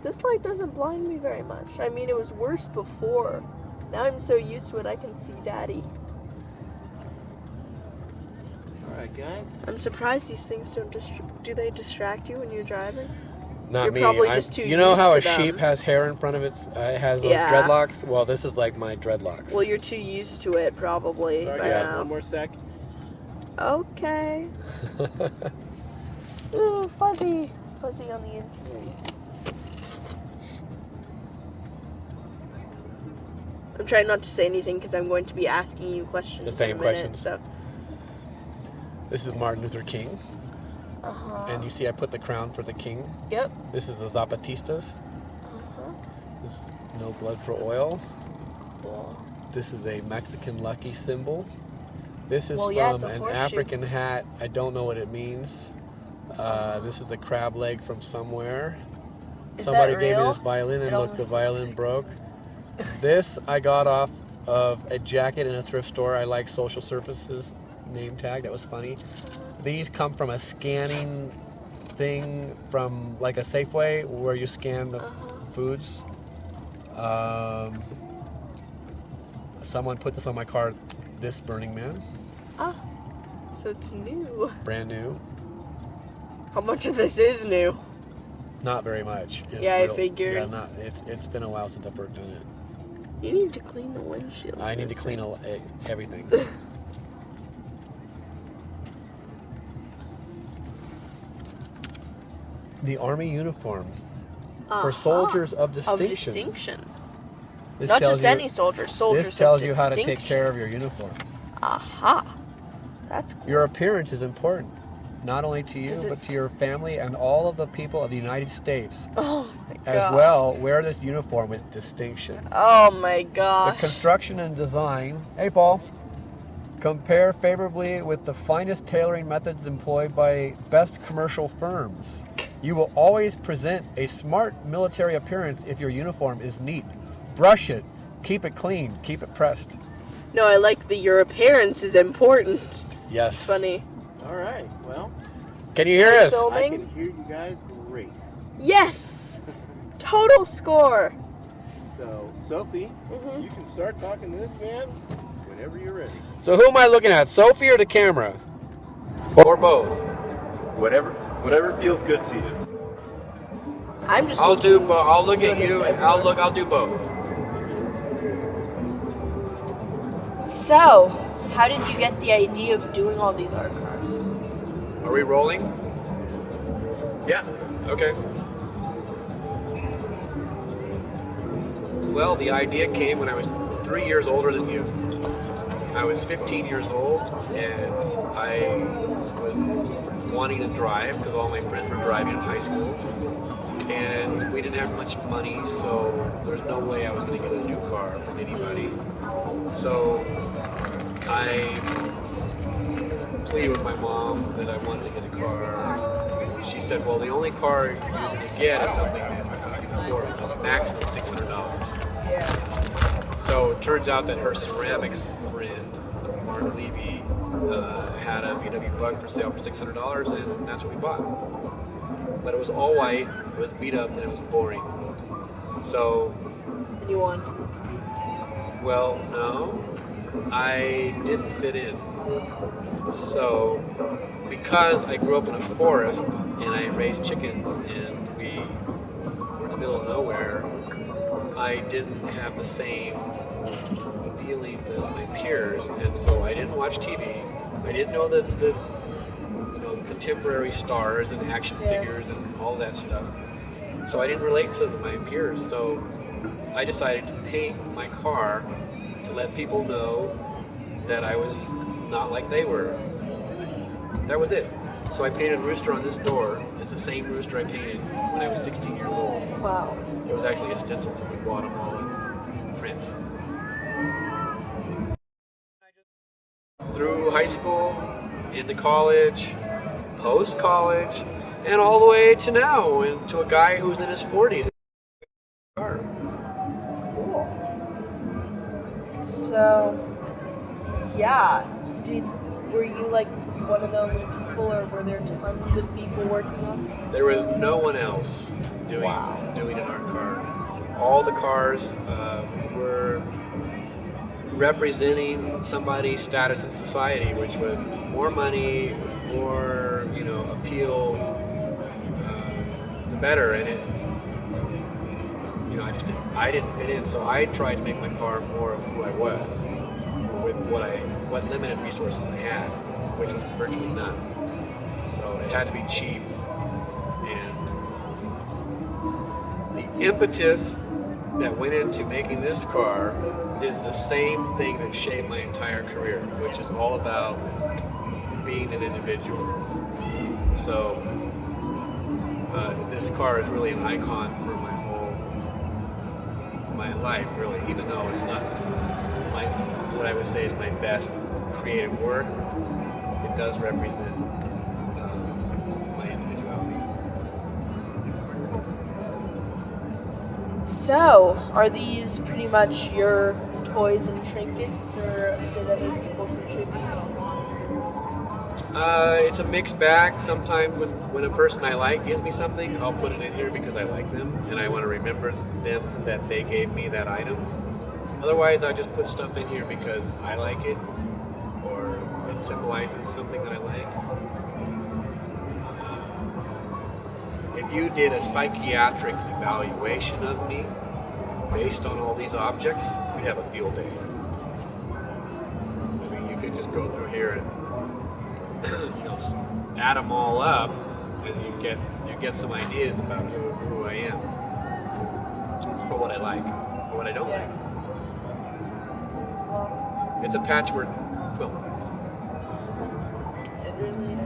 This light doesn't blind me very much. I mean, it was worse before. Now I'm so used to it, I can see Daddy. Alright, guys. I'm surprised these things don't do they distract you when you're driving? Not You're me. probably just too you know used how to a them. sheep has hair in front of it? It has those Yeah. dreadlocks? Well, this is like my dreadlocks. Well, you're too used to it, probably. Sorry, by guys, now. one more sec. Okay. Ooh, fuzzy. Fuzzy on the interior. I'm trying not to say anything because I'm going to be asking you questions. The same in a minute, questions. So. This is Martin Luther King. Uh-huh. And you see I put the crown for the king. Yep. This is the Zapatistas. Uh-huh. This is no blood for oil. Cool. This is a Mexican lucky symbol. This is Well, yeah, it's from a an horseshoe. African hat. I don't know what it means. This is a crab leg from somewhere. Is Somebody that gave me real? this violin and It look, the almost violin looks broke. This I got off of a jacket in a thrift store. I like social services name tag. That was funny. These come from a scanning thing from like a Safeway where you scan the foods. Someone put this on my car. This Burning Man, Ah, so it's new. brand new. How much of this is new? Not very much. It's Yeah, I figured. Yeah, it's been a while since I've worked on it. You need to clean the windshield. I need to clean everything. The Army uniform for soldiers of distinction. Of distinction. This Not tells just you- any soldier, soldiers This tells of you how to take distinction. care of your uniform. Aha. That's cool. Your appearance is important, not only to you, Does but this- to your family and all of the people of the United States. Oh my god. As well, wear this uniform with distinction. Oh my The gosh. construction and design, hey Paul, compare favorably with the finest tailoring methods employed by best commercial firms. You will always present a smart military appearance if your uniform is neat. Brush it, keep it clean, keep it pressed. No, I like the your appearance is important. Yes. Funny. Alright, well, Can you hear us? So- I Filming? can hear you guys great. Yes! Total score. So, Sophie, you can start talking to this man whenever you're ready. So who am I looking at, Sophie or the camera? Or both? Whatever feels good to you. I'm just I'll look at you and I'll do both. So, how did you get the idea of doing all these art cars? Are we rolling? Yeah. Okay. Well, the idea came when I was 3 years older than you. I was 15 years old, and I was wanting to drive because all my friends were driving in high school. And we didn't have much money, so there's no way I was going to get a new car from anybody. So I pleaded with my mom that I wanted to get a car. She said, well, the only car you're going to get is something that you can afford, a maximum $600. So it turns out that her ceramics friend, Mark Levy, had a VW Bug for sale for $600, and that's what we bought. But it was all white, it was beat up, and it was boring. So, You want? well, no, I didn't fit in. So, because I grew up in a forest and I raised chickens and we were in the middle of nowhere, I didn't have the same feelings as my peers, and so I didn't watch TV. I didn't know the contemporary stars and action figures and all that stuff. So I didn't relate to my peers. So I decided to paint my car to let people know that I was not like they were. That was it. So I painted a rooster on this door. It's the same rooster I painted when I was 16 years old. Wow. It was actually a stencil from the Guatemalan print. Through high school, into college, post-college, and all the way to now, and to a guy who's in his 40s. Cool. So, yeah. Were you like one of the only people, or were there tons of people working on this? There was no one else doing Wow. an art car. All the cars were representing somebody's status in society, which was more money, more appeal, the better. And it, I didn't fit in, so I tried to make my car more of who I was with what limited resources I had, which was virtually none. So it had to be cheap, and the impetus that went into making this car is the same thing that shaped my entire career, which is all about being an individual. So this car is really an icon for my life, really, even though it's not what I would say is my best creative work. It does represent my individuality. So, are these pretty much your toys and trinkets, or did other people contribute? It's a mixed bag. Sometimes when a person I like gives me something, I'll put it in here because I like them and I want to remember them that they gave me that item. Otherwise, I just put stuff in here because I like it or it symbolizes something that I like. If you did a psychiatric evaluation of me based on all these objects, we'd have a field day. I mean, you could just go through here and add them all up, and you get some ideas about who I am, or what I like, or what I don't like. It's a patchwork quilt. It really is.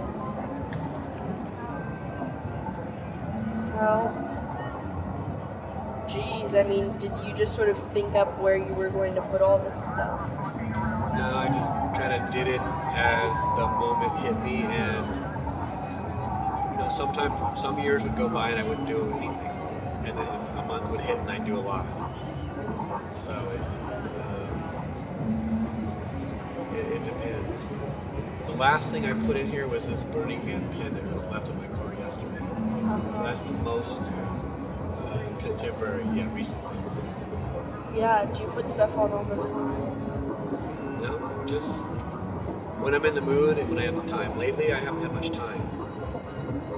So, geez, I mean, did you just sort of think up where you were going to put all this stuff? No, I just kind of did it as the moment hit me, and sometimes some years would go by and I wouldn't do anything, and then a month would hit and I'd do a lot. So it depends. The last thing I put in here was this Burning Man pin that was left in my car yesterday. So that's the most contemporary yet recent thing. Yeah, do you put stuff on all the time? No, just when I'm in the mood and when I have the time. Lately, I haven't had much time.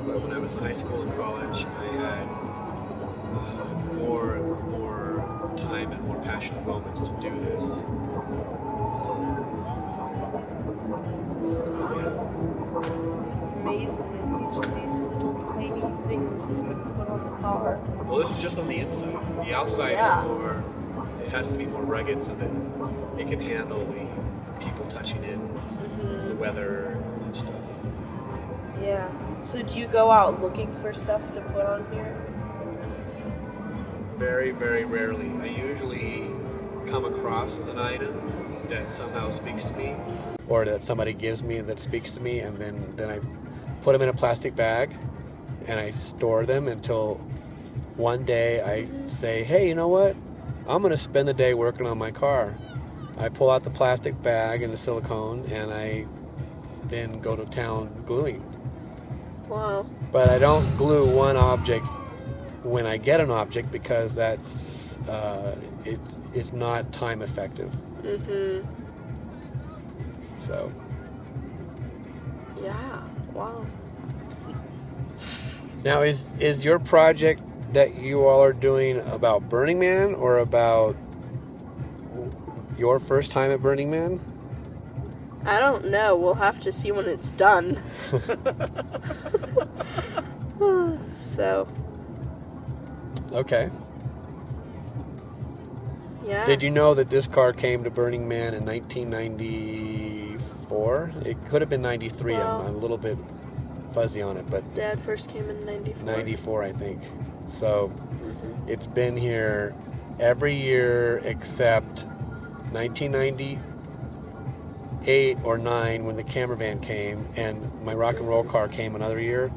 But when I was in high school and college, I had more time and more passionate moments to do this. It's amazing that each of these little tiny things has been put on the car. Well, this is just on the inside. The outside Yeah. is more. It has to be more rugged so that it can handle the people touching it, the weather, and stuff. Yeah. So do you go out looking for stuff to put on here? Very, very rarely. I usually come across an item that somehow speaks to me, or that somebody gives me that speaks to me, and then I put them in a plastic bag and I store them until one day I say, hey, you know what? I'm going to spend the day working on my car. I pull out the plastic bag and the silicone, and I then go to town gluing. Wow. But I don't glue one object when I get an object because that's it's not time effective. Mm-hmm. So. Yeah. Wow. Now, is your project that you all are doing about Burning Man or about your first time at Burning Man? I don't know. We'll have to see when it's done. So. Okay. Yeah. Did you know that this car came to Burning Man in 1994? It could have been 93. Well, I'm a little bit fuzzy on it, but Dad first came in 94. 94, I think. So it's been here every year except 1998 or 9 when the camera van came, and my rock and roll car came another year.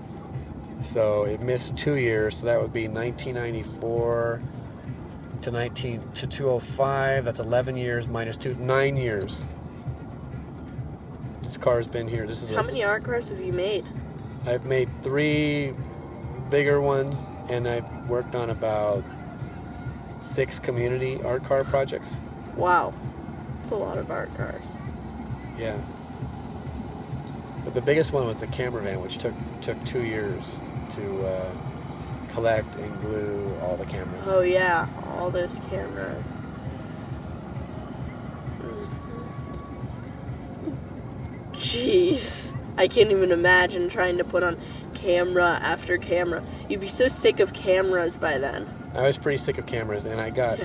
So it missed 2 years. So that would be 1994 to 2005. That's 11 years minus 2, 9 years. This car's been here. How many art cars have you made? I've made 3 bigger ones, and I've worked on about 6 community art car projects. Wow. It's a lot of art cars. Yeah. But the biggest one was the camera van, which took 2 years to collect and glue all the cameras. Oh yeah, all those cameras. Jeez. I can't even imagine trying to put on camera after camera. You'd be so sick of cameras by then. I was pretty sick of cameras, and I got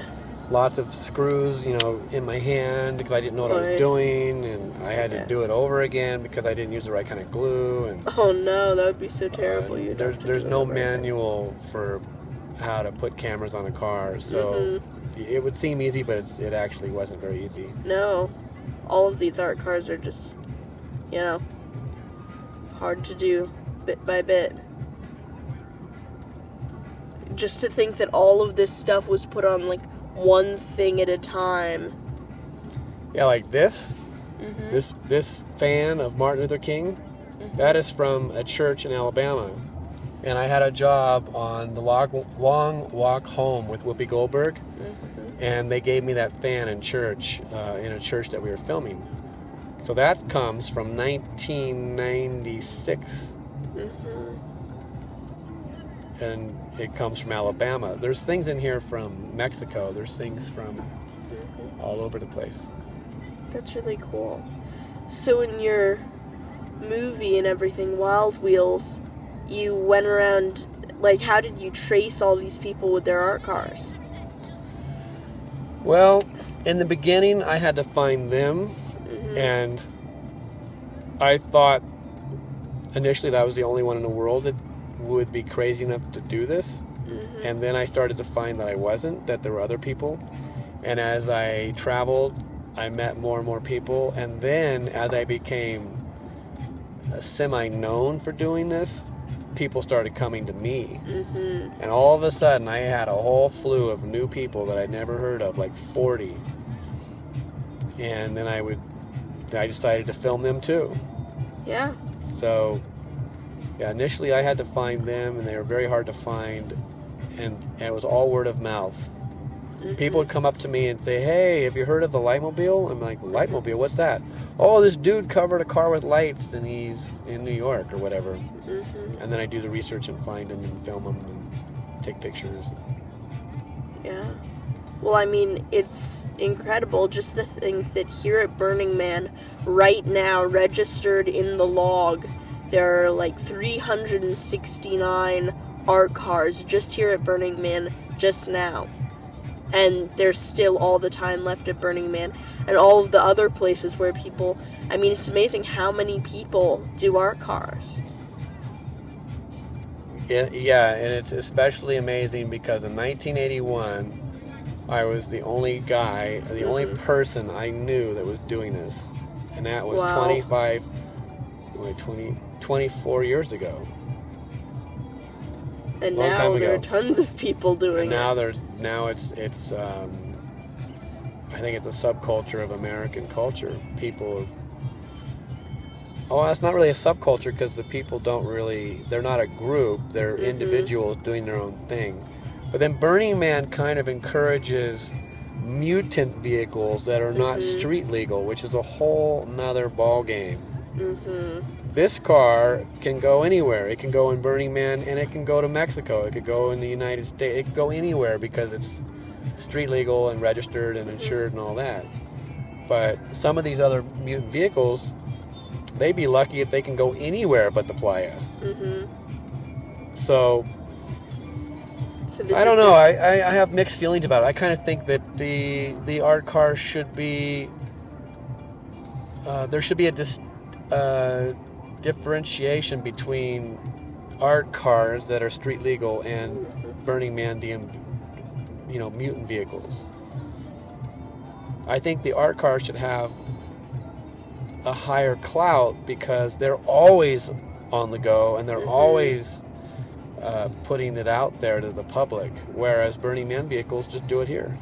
lots of screws, in my hand because I didn't know what I was doing, and I had to do it over again because I didn't use the right kind of glue. And oh no, that would be so terrible. There's no manual for how to put cameras on a car, so it would seem easy, but it actually wasn't very easy. No, all of these art cars are just, hard to do bit by bit. Just to think that all of this stuff was put on like one thing at a time. Yeah, like this. This fan of Martin Luther King, that is from a church in Alabama. And I had a job on the long walk home with Whoopi Goldberg, and they gave me that fan in church, in a church that we were filming. So that comes from 1996. And it comes from Alabama. There's things in here from Mexico. There's things from all over the place. That's really cool. So in your movie and everything, Wild Wheels, you went around, like, how did you trace all these people with their art cars? Well, in the beginning, I had to find them, and I thought initially that I was the only one in the world that would be crazy enough to do this. And then I started to find that I wasn't, that there were other people. And as I traveled, I met more and more people. And then as I became semi-known for doing this, people started coming to me. And all of a sudden, I had a whole slew of new people that I'd never heard of, like 40. And then I decided to film them too. Yeah. So, yeah, initially I had to find them, and they were very hard to find, and it was all word of mouth. People would come up to me and say, "Hey, have you heard of the Lightmobile?" I'm like, "Lightmobile? What's that?" "Oh, this dude covered a car with lights, and he's in New York," or whatever. And then I do the research and find him and film him and take pictures. Yeah. Well, I mean, it's incredible just to think that here at Burning Man, right now, registered in the log, there are like 369 art cars just here at Burning Man just now. And there's still all the time left at Burning Man and all of the other places where people, I mean, it's amazing how many people do art cars. Yeah, and it's especially amazing because in 1981, I was the only guy, the only person I knew that was doing this. And that was 24 years ago. And Long now time there ago. are tons of people doing And it. now it's I think it's a subculture of American culture. People, it's not really a subculture because the people they're not a group, they're individuals doing their own thing. But then Burning Man kind of encourages mutant vehicles that are not street legal, which is a whole nother ball game. This car can go anywhere. It can go in Burning Man, and it can go to Mexico. It could go in the United States. It could go anywhere because it's street legal and registered and insured and all that. But some of these other mutant vehicles, they'd be lucky if they can go anywhere but the playa. So I don't know. I have mixed feelings about it. I kind of think that the art cars should be there should be a differentiation between art cars that are street legal and Burning Man mutant vehicles. I think the art cars should have a higher clout because they're always on the go and they're always putting it out there to the public, whereas Burning Man vehicles just do it here.